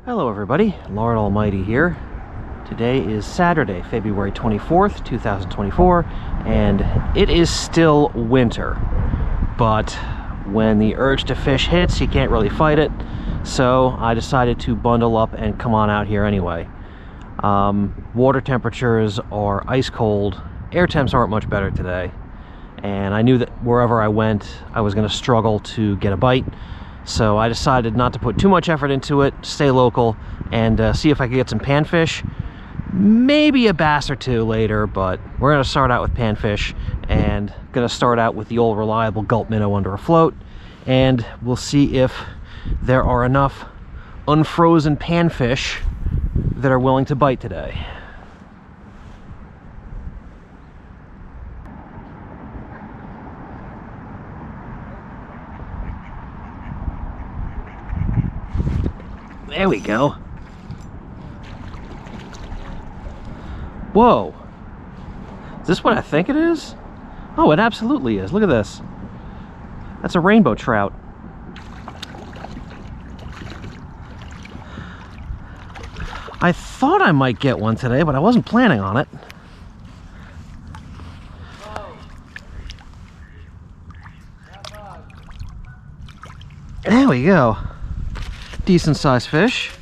Hello everybody, Lord Almighty here. Today is Saturday, February 24th, 2024, and it is still winter. But when the urge to fish hits, you can't really fight it, so I decided to bundle up and come on out here anyway. Water temperatures are ice cold, air temps aren't much better today, and I knew that wherever I went, I was going to struggle to get a bite. So I decided not to put too much effort into it, stay local, and see if I could get some panfish. Maybe a bass or two later, but we're going to start out with panfish, and going to start out with the old reliable gulp minnow under a float, and we'll see if there are enough unfrozen panfish that are willing to bite today. There we go. Whoa. Is this what I think it is? Oh, it absolutely is. Look at this. That's a rainbow trout. I thought I might get one today, but I wasn't planning on it. There we go. Decent sized fish.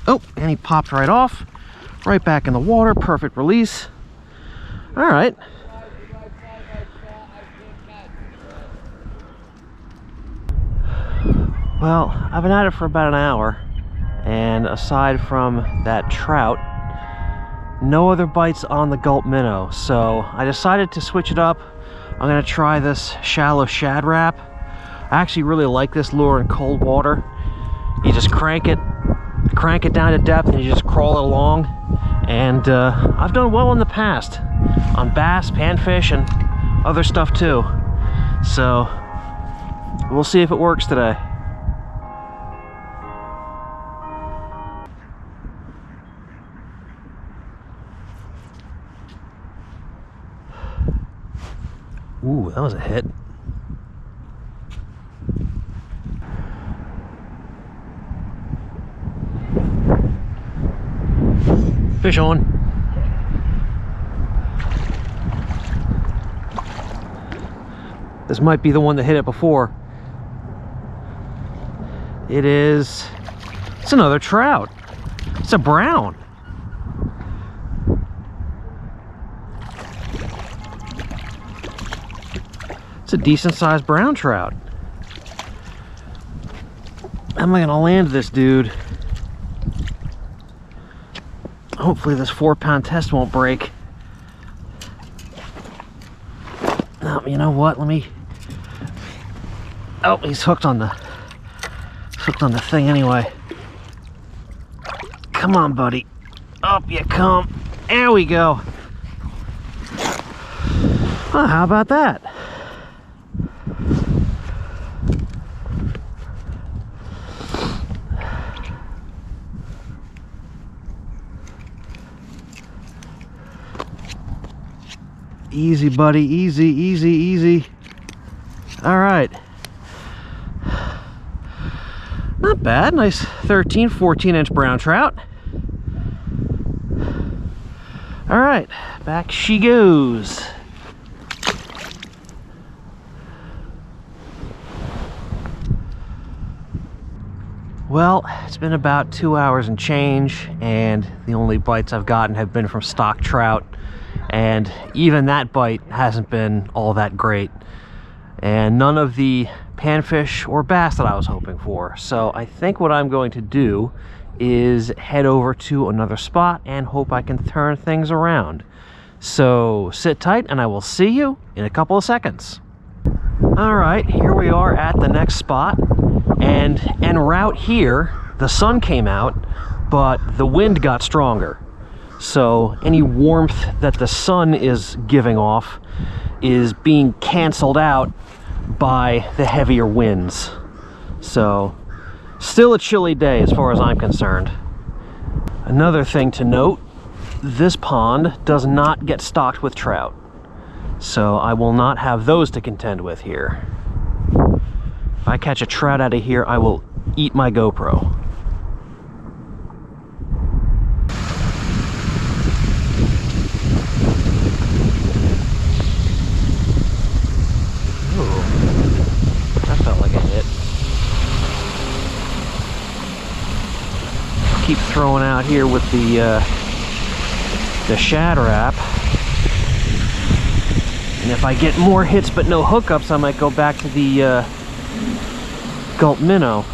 Oh, and he popped right off. Right back in the water. Perfect release. All right. Well, I've been at it for about an hour, and aside from that trout, no other bites on the gulp minnow. So I decided to switch it up. I'm gonna try this shallow shad wrap. I actually really like this lure in cold water. You just crank it down to depth, and you just crawl it along. And I've done well in the past on bass, panfish, and other stuff too. So we'll see if it works today. Ooh, that was a hit. Fish on. This might be the one that hit it before. It's another trout. It's a brown. It's a decent sized brown trout. How am I gonna land this dude? Hopefully this 4-pound test won't break. No, you know what? Let me. Oh, he's hooked on the thing anyway. Come on, buddy. Up you come. There we go. Well, how about that? Easy, buddy, easy, easy, easy. All right. Not bad, nice 13, 14-inch brown trout. All right, back she goes. Well, it's been about 2 hours and change, and the only bites I've gotten have been from stock trout. And even that bite hasn't been all that great, and none of the panfish or bass that I was hoping for. So I think what I'm going to do is head over to another spot and hope I can turn things around. So sit tight, and I will see you in a couple of seconds. All right, here we are at the next spot, and en route here, the sun came out, but the wind got stronger. So any warmth that the sun is giving off is being canceled out by the heavier winds. So still a chilly day as far as I'm concerned. Another thing to note, this pond does not get stocked with trout. So I will not have those to contend with here. If I catch a trout out of here, I will eat my GoPro. keep throwing out here with the Shad Rap. And if I get more hits but no hookups, I might go back to the Gulp Minnow.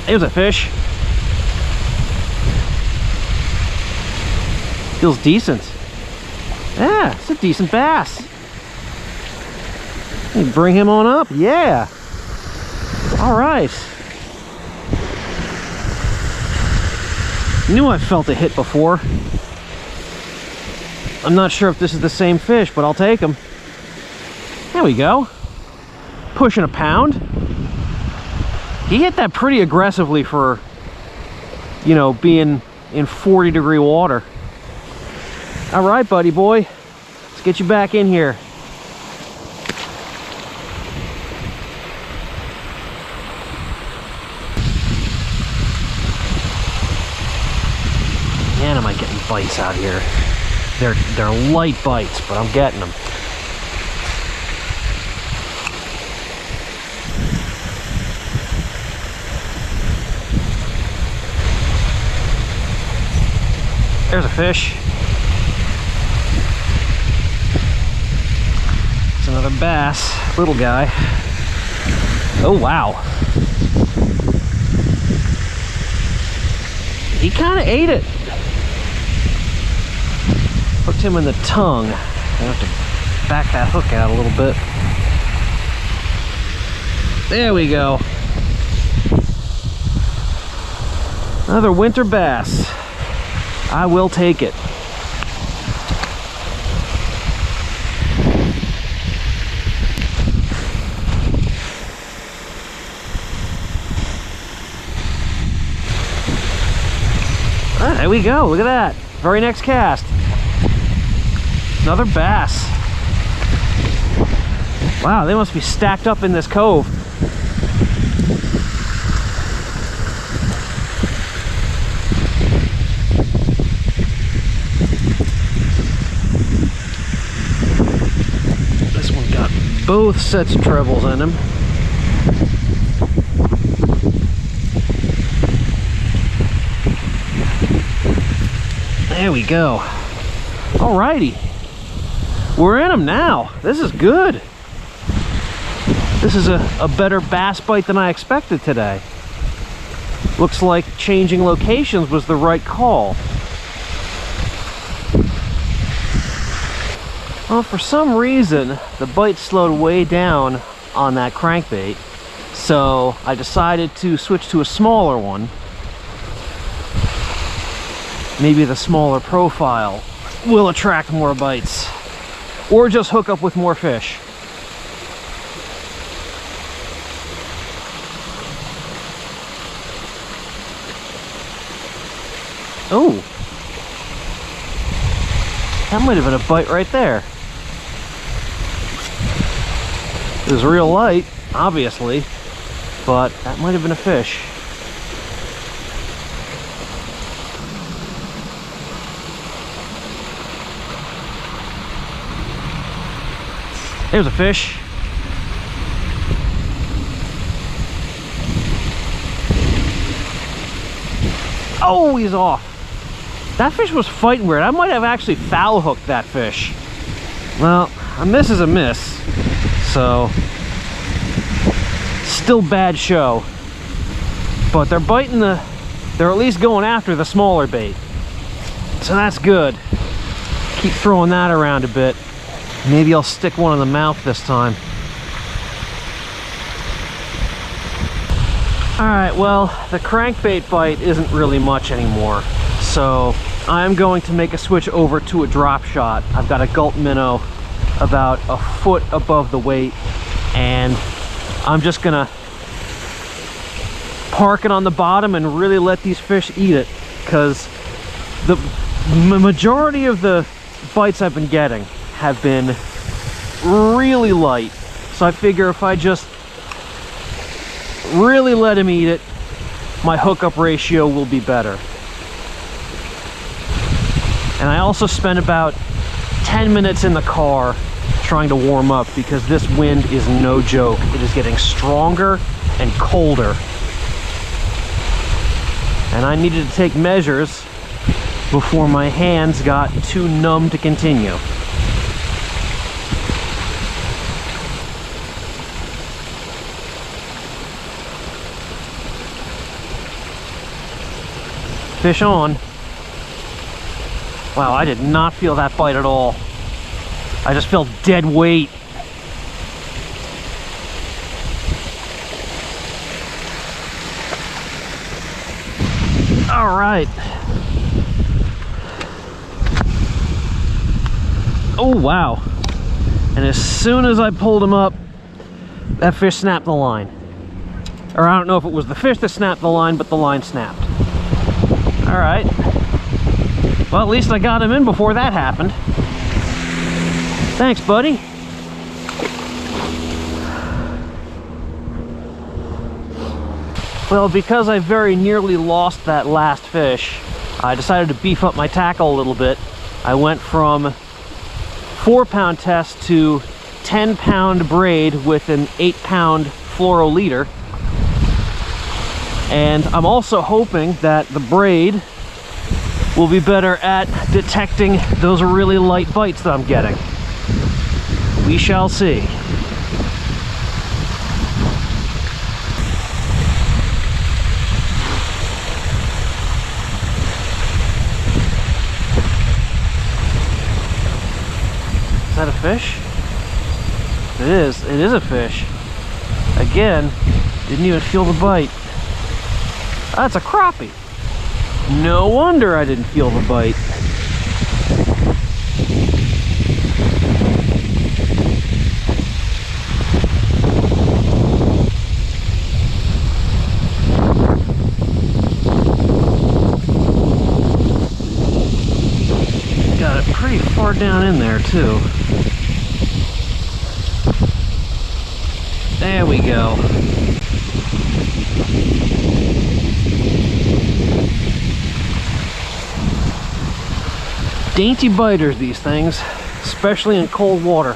There's a fish. Feels decent. Yeah, it's a decent bass. You bring him on up. Yeah. All right. Knew I felt a hit before. I'm not sure if this is the same fish, but I'll take him. There we go. Pushing a pound. He hit that pretty aggressively for, you know, being in 40-degree water. All right, buddy boy. Let's get you back in here. Man, am I getting bites out here. They're light bites, but I'm getting them. There's a fish. It's another bass, little guy. Oh, wow. He kind of ate it. Hooked him in the tongue. I have to back that hook out a little bit. There we go. Another winter bass. I will take it. Ah, there we go. Look at that. Very next cast. Another bass. Wow, they must be stacked up in this cove. This one got both sets of trebles in him. There we go. Alrighty. We're in them now. This is good. This is a better bass bite than I expected today. Looks like changing locations was the right call. Well, for some reason, the bite slowed way down on that crankbait. So I decided to switch to a smaller one. Maybe the smaller profile will attract more bites. Or just hook up with more fish. Oh, that might have been a bite right there. It was real light, obviously, but that might have been a fish. There's a fish. Oh, he's off. That fish was fighting weird. I might have actually foul hooked that fish. Well, a miss is a miss. So, still bad show. But they're biting they're at least going after the smaller bait. So that's good. Keep throwing that around a bit. Maybe I'll stick one in the mouth this time. Alright, well, the crankbait bite isn't really much anymore. So I'm going to make a switch over to a drop shot. I've got a Gulp Minnow about a foot above the weight. And I'm just gonna park it on the bottom and really let these fish eat it. Because the majority of the bites I've been getting have been really light, so I figure if I just really let him eat it, my hookup ratio will be better. And I also spent about 10 minutes in the car trying to warm up because this wind is no joke. It is getting stronger and colder. And I needed to take measures before my hands got too numb to continue. Fish on. Wow, I did not feel that bite at all. I just felt dead weight. All right. Oh, wow. And as soon as I pulled him up, that fish snapped the line. Or I don't know if it was the fish that snapped the line, but the line snapped. All right. Well, at least I got him in before that happened. Thanks, buddy. Well, because I very nearly lost that last fish, I decided to beef up my tackle a little bit. I went from 4-pound test to 10-pound braid with an 8-pound fluoro leader. And I'm also hoping that the braid will be better at detecting those really light bites that I'm getting. We shall see. Is that a fish? It is. It is a fish. Again, didn't even feel the bite. That's a crappie. No wonder I didn't feel the bite. Got it pretty far down in there too. There we go. Dainty biters, these things, especially in cold water.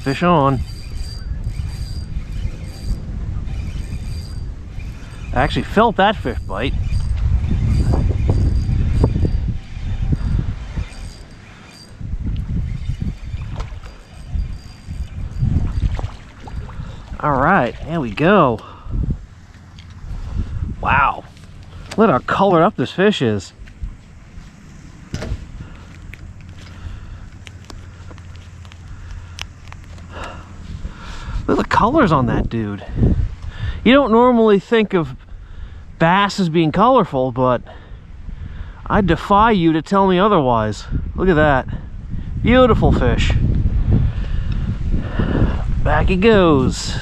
Fish on. I actually felt that fish bite. All right, there we go. Wow, look how colored up this fish is. Look at the colors on that dude. You don't normally think of bass as being colorful, but I defy you to tell me otherwise. Look at that. Beautiful fish. Back he goes.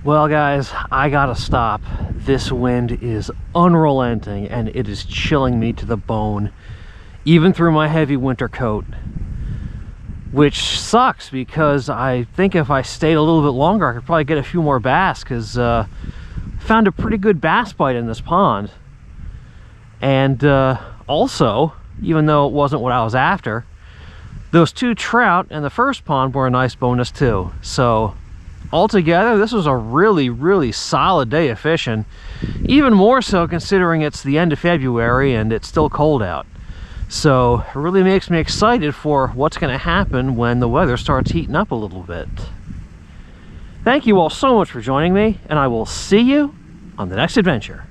Well, guys, I gotta stop. This wind is unrelenting and it is chilling me to the bone, even through my heavy winter coat. Which sucks because I think if I stayed a little bit longer, I could probably get a few more bass, because I found a pretty good bass bite in this pond. And also, even though it wasn't what I was after, those 2 trout in the first pond were a nice bonus too. So altogether, this was a really, really solid day of fishing. Even more so considering it's the end of February and it's still cold out. So it really makes me excited for what's going to happen when the weather starts heating up a little bit. Thank you all so much for joining me, and I will see you on the next adventure.